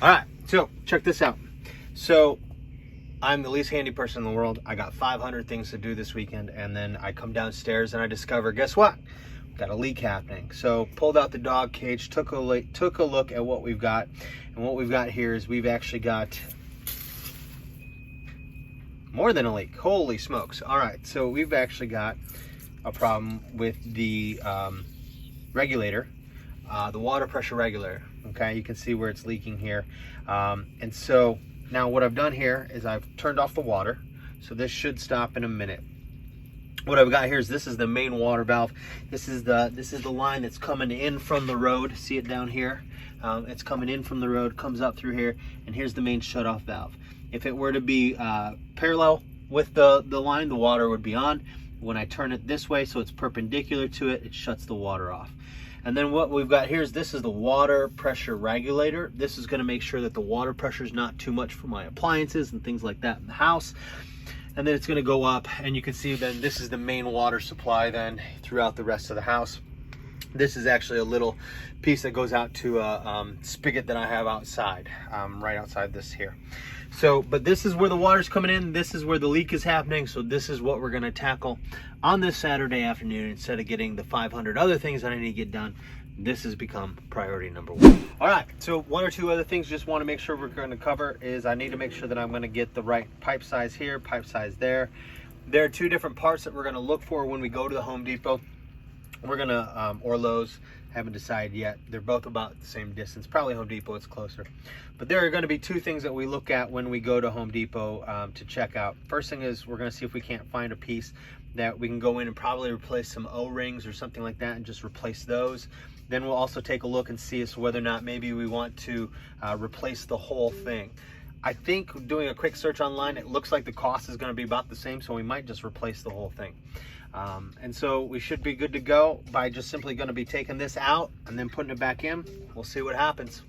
All right, so check this out. So I'm the least handy person in the world. I got 500 things to do this weekend, and then I come downstairs and I discover, guess what? Got a leak happening. So pulled out the dog cage, took a look at what we've got, and what we've got here is we've actually got more than a leak. Holy smokes. All right, so we've actually got a problem with the regulator, the water pressure regulator. Okay, you can see where it's leaking here. And so now what I've done here is I've turned off the water, so this should stop in a minute. What I've got here is this is the main water valve. This is the line that's coming in from the road. See it down here? It's coming in from the road, comes up through here, and here's the main shutoff valve. If it were to be parallel with the line, the water would be on. When I turn it this way so it's perpendicular to it, it shuts the water off. And then what we've got here is this is the water pressure regulator. This is going to make sure that the water pressure is not too much for my appliances and things like that in the house. And then it's going to go up, and you can see then this is the main water supply then throughout the rest of the house. This is actually a little piece that goes out to a spigot that I have outside, right outside this here. So, but this is where the water's coming in. This is where the leak is happening. So this is what we're going to tackle on this Saturday afternoon. Instead of getting the 500 other things that I need to get done, this has become priority number one. All right, so one or two other things just want to make sure we're going to cover is I need to make sure that I'm going to get the right pipe size here, pipe size there. There are two different parts that we're going to look for when we go to the Home Depot. We're going to, or Lowe's, haven't decided yet. They're both about the same distance. Probably Home Depot, it's closer. But there are going to be two things that we look at when we go to Home Depot to check out. First thing is we're going to see if we can't find a piece that we can go in and probably replace some O-rings or something like that and just replace those. Then we'll also take a look and see as to whether or not maybe we want to replace the whole thing. I think doing a quick search online, it looks like the cost is going to be about the same, so we might just replace the whole thing. And so we should be good to go by just simply going to be taking this out and then putting it back in. We'll see what happens.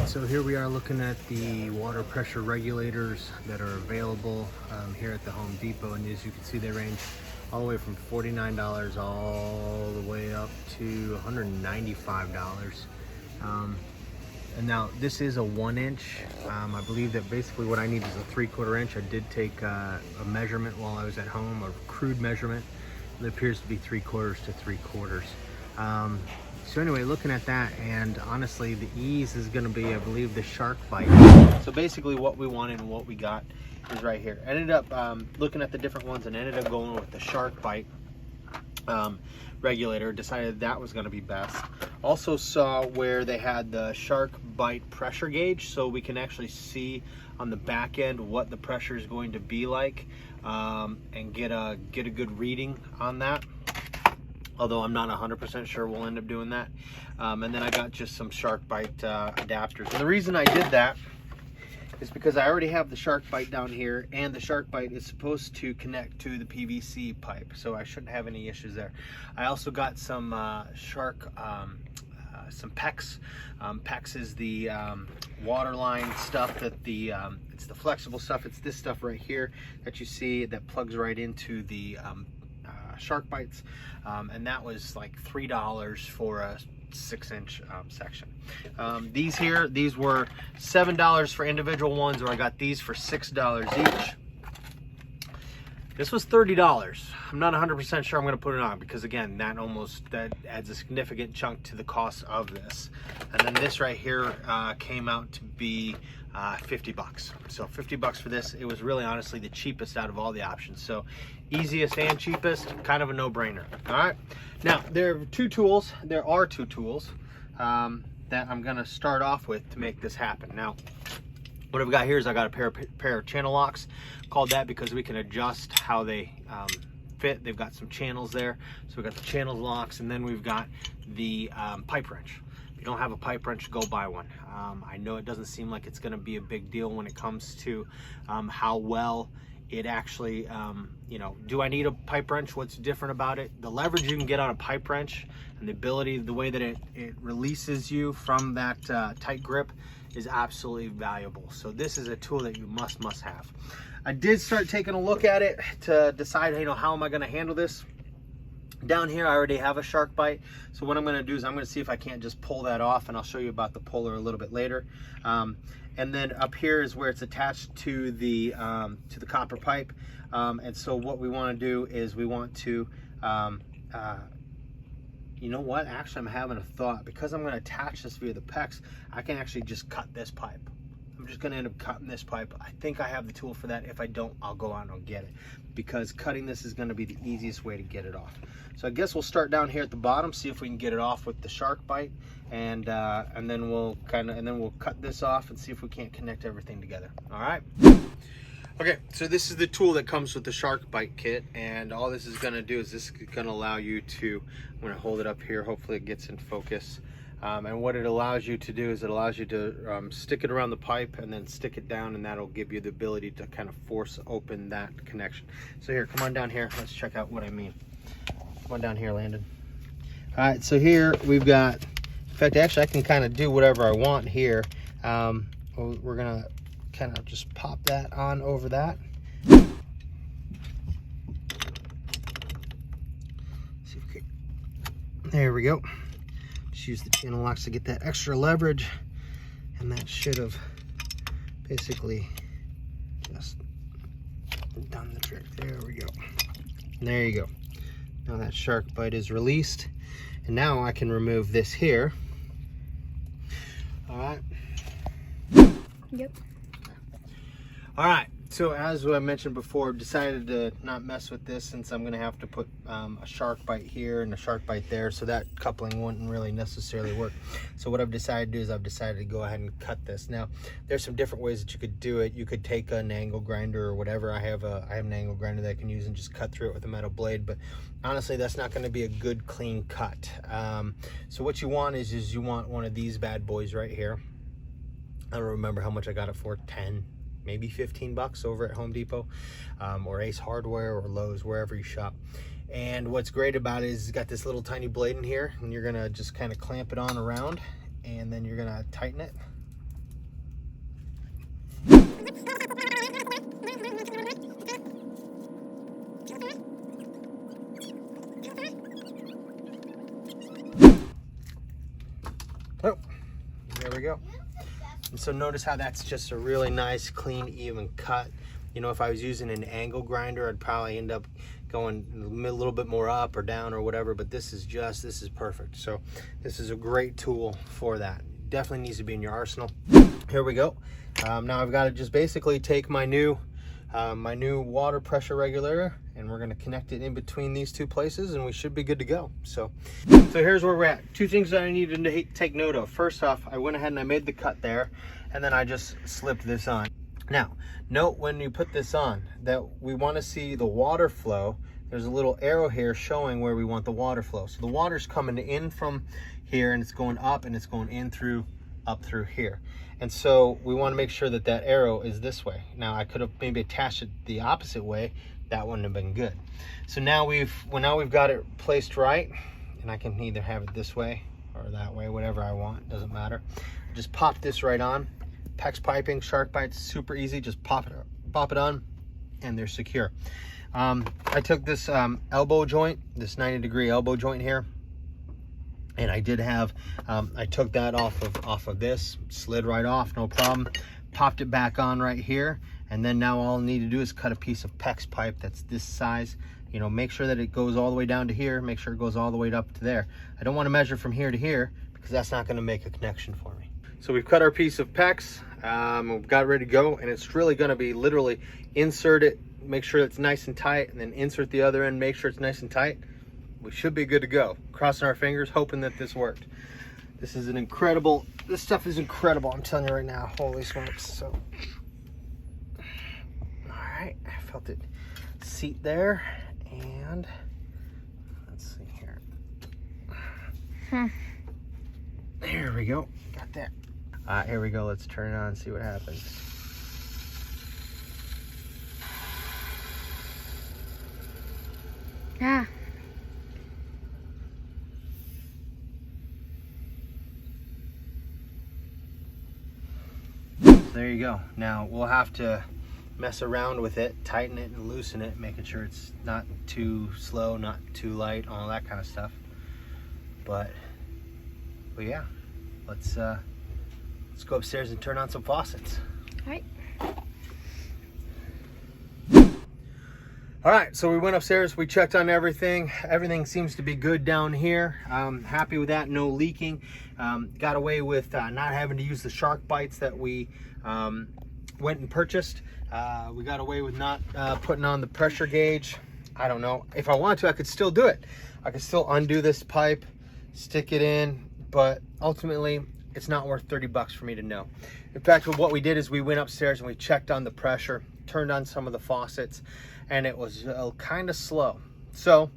So here we are looking at the water pressure regulators that are available here at the Home Depot, and as you can see, they range all the way from $49 all the way up to $195. And now this is a 1-inch. I believe that basically what I need is a 3/4 inch. I did take a measurement while I was at home, a crude measurement. It appears to be 3/4 to 3/4. So anyway, looking at that, and honestly, the ease is going to be, I believe, the shark bite. So basically what we wanted and what we got is right here. I ended up looking at the different ones and ended up going with the shark bite regulator. Decided that was going to be best. Also saw where they had the shark bite pressure gauge, so we can actually see on the back end what the pressure is going to be like, and get a good reading on that. Although I'm not 100% sure we'll end up doing that. And then I got just some shark bite adapters. And the reason I did that is because I already have the shark bite down here, and the shark bite is supposed to connect to the PVC pipe, so I shouldn't have any issues there. I also got some some PEX. PEX is the water line stuff that it's the flexible stuff. It's this stuff right here that you see that plugs right into the shark bites, and that was like $3 for a 6-inch section. These were $7 for individual ones, or I got these for $6 each. This was $30. I'm not 100% sure I'm going to put it on because, again, that adds a significant chunk to the cost of this. And then this right here came out to be 50 bucks. So 50 bucks for this. It was really honestly the cheapest out of all the options. So easiest and cheapest, kind of a no-brainer. All right. Now there are two tools that I'm going to start off with to make this happen. Now, what I've got here is I got a pair of channel locks. Called that because we can adjust how they fit. They've got some channels there. So we've got the channel locks, and then we've got the pipe wrench. If you don't have a pipe wrench, go buy one. I know it doesn't seem like it's going to be a big deal when it comes to how well it actually, do I need a pipe wrench? What's different about it? The leverage you can get on a pipe wrench and the ability, the way that it releases you from that tight grip is absolutely valuable. So this is a tool that you must have. I did start taking a look at it to decide, how am I going to handle this? Down here, I already have a shark bite. So what I'm gonna do is I'm gonna see if I can't just pull that off, and I'll show you about the puller a little bit later. And then up here is where it's attached to the copper pipe. And so what we wanna do is we want to, you know what, actually I'm having a thought. Because I'm gonna attach this via the PEX, I can actually just cut this pipe. I'm just gonna end up cutting this pipe. I think I have the tool for that. If I don't, I'll go out and I'll get it, because cutting this is gonna be the easiest way to get it off. So I guess we'll start down here at the bottom, see if we can get it off with the shark bite, and then we'll cut this off and see if we can't connect everything together. All right. Okay, so this is the tool that comes with the shark bite kit, and all this is gonna do is this is gonna allow you to, I'm gonna hold it up here, hopefully it gets in focus. And what it allows you to do is it allows you to stick it around the pipe and then stick it down, and that'll give you the ability to kind of force open that connection. So here, come on down here. Let's check out what I mean. Come on down here, Landon. All right, so here we've got, in fact, actually I can kind of do whatever I want here. We're gonna kind of just pop that on over that. See if we can, there we go. Just use the channel locks to get that extra leverage, and that should have basically just done the trick. There we go. There you go. Now that shark bite is released, and now I can remove this here. All right. Yep. All right. So as I mentioned before, I've decided to not mess with this, since I'm going to have to put a shark bite here and a shark bite there, so that coupling wouldn't really necessarily work. So what I've decided to do is I've decided to go ahead and cut this. Now, there's some different ways that you could do it. You could take an angle grinder or whatever. I have an angle grinder that I can use and just cut through it with a metal blade, but honestly, that's not going to be a good clean cut. So what you want is you want one of these bad boys right here. I don't remember how much I got it for, 10, maybe 15 bucks over at Home Depot, or Ace Hardware or Lowe's, wherever you shop. And what's great about it is it's got this little tiny blade in here, and you're gonna just kind of clamp it on around, and then you're gonna tighten it. Oh, there we go. And so notice how that's just a really nice, clean, even cut. You know, if I was using an angle grinder, I'd probably end up going a little bit more up or down or whatever, but this is perfect. So this is a great tool for that. Definitely needs to be in your arsenal. Here we go. Now I've got to just basically take my new water pressure regulator, and we're going to connect it in between these two places, and we should be good to go. So here's where we're at. Two things that I need to take note of. First off, I went ahead and I made the cut there, and then I just slipped this on. Now, note when you put this on that we want to see the water flow. There's a little arrow here showing where we want the water flow. So the water's coming in from here, and it's going up, and it's going in through, up through here. And so we want to make sure that that arrow is this way. Now I could have maybe attached it the opposite way. That wouldn't have been good. So now we've got it placed right, and I can either have it this way or that way, whatever I want, doesn't matter. Just pop this right on. PEX piping, shark bites, super easy. Just pop it on, and they're secure. I took this elbow joint, this 90-degree elbow joint here, and I did have, I took that off of this, slid right off, no problem. Popped it back on right here, and then now all I need to do is cut a piece of PEX pipe that's this size. You know, make sure that it goes all the way down to here, make sure it goes all the way up to there. I don't want to measure from here to here, because that's not going to make a connection for me. So we've cut our piece of PEX, we've got it ready to go, and it's really going to be literally insert it, make sure it's nice and tight, and then insert the other end, make sure it's nice and tight. We should be good to go. Crossing our fingers, hoping that this worked. This is this stuff is incredible, I'm telling you right now. Holy smokes. So, all right, I felt it seat there, and let's see here. There we go, got that. Here we go, let's turn it on and see what happens. Yeah. There you go. Now we'll have to mess around with it, tighten it and loosen it, making sure it's not too slow, not too light, all that kind of stuff. But yeah, let's go upstairs and turn on some faucets. All right. All right, so we went upstairs, we checked on everything. Everything seems to be good down here. Happy with that, no leaking. Got away with not having to use the shark bites that we went and purchased. We got away with not putting on the pressure gauge. I don't know. If I want to, I could still do it. I could still undo this pipe, stick it in, but ultimately, it's not worth 30 bucks for me to know. In fact, what we did is we went upstairs and we checked on the pressure, turned on some of the faucets, and it was kind of slow. So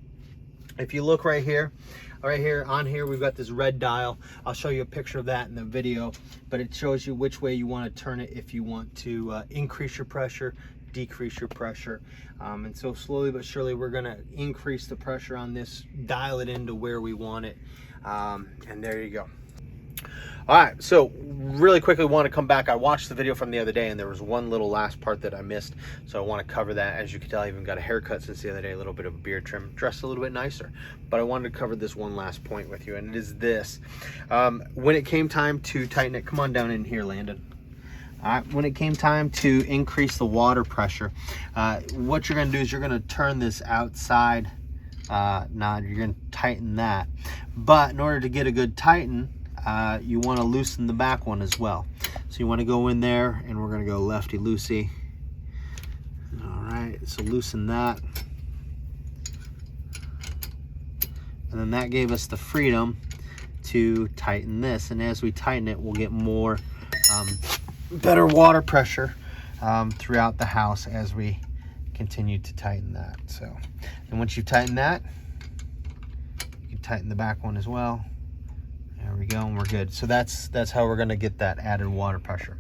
if you look right here on here, we've got this red dial. I'll show you a picture of that in the video, but it shows you which way you want to turn it if you want to increase your pressure, decrease your pressure. And so slowly but surely, we're gonna increase the pressure on this, dial it into where we want it. And there you go. All right, so really quickly want to come back. I watched the video from the other day and there was one little last part that I missed. So I want to cover that. As you can tell, I even got a haircut since the other day, a little bit of a beard trim, dressed a little bit nicer. But I wanted to cover this one last point with you, and it is this. When it came time to tighten it, come on down in here, Landon. All right, when it came time to increase the water pressure, what you're gonna do is you're gonna turn this outside knob, you're gonna tighten that. But in order to get a good tighten, you want to loosen the back one as well. So you want to go in there and we're going to go lefty loosey. All right, so loosen that. And then that gave us the freedom to tighten this. And as we tighten it, we'll get more, better water pressure throughout the house as we continue to tighten that. So, and once you've tightened that, you can tighten the back one as well. There we go, and we're good. So that's how we're gonna get that added water pressure.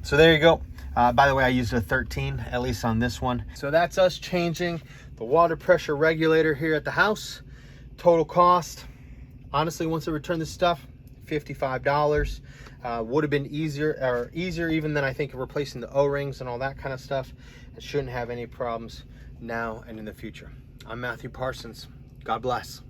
So there you go. By the way, I used a 13, at least on this one. So that's us changing the water pressure regulator here at the house. Total cost, honestly, once I return this stuff, $55. Would have been easier even than I think of replacing the O-rings and all that kind of stuff. It shouldn't have any problems now and in the future. I'm Matthew Parsons. God bless.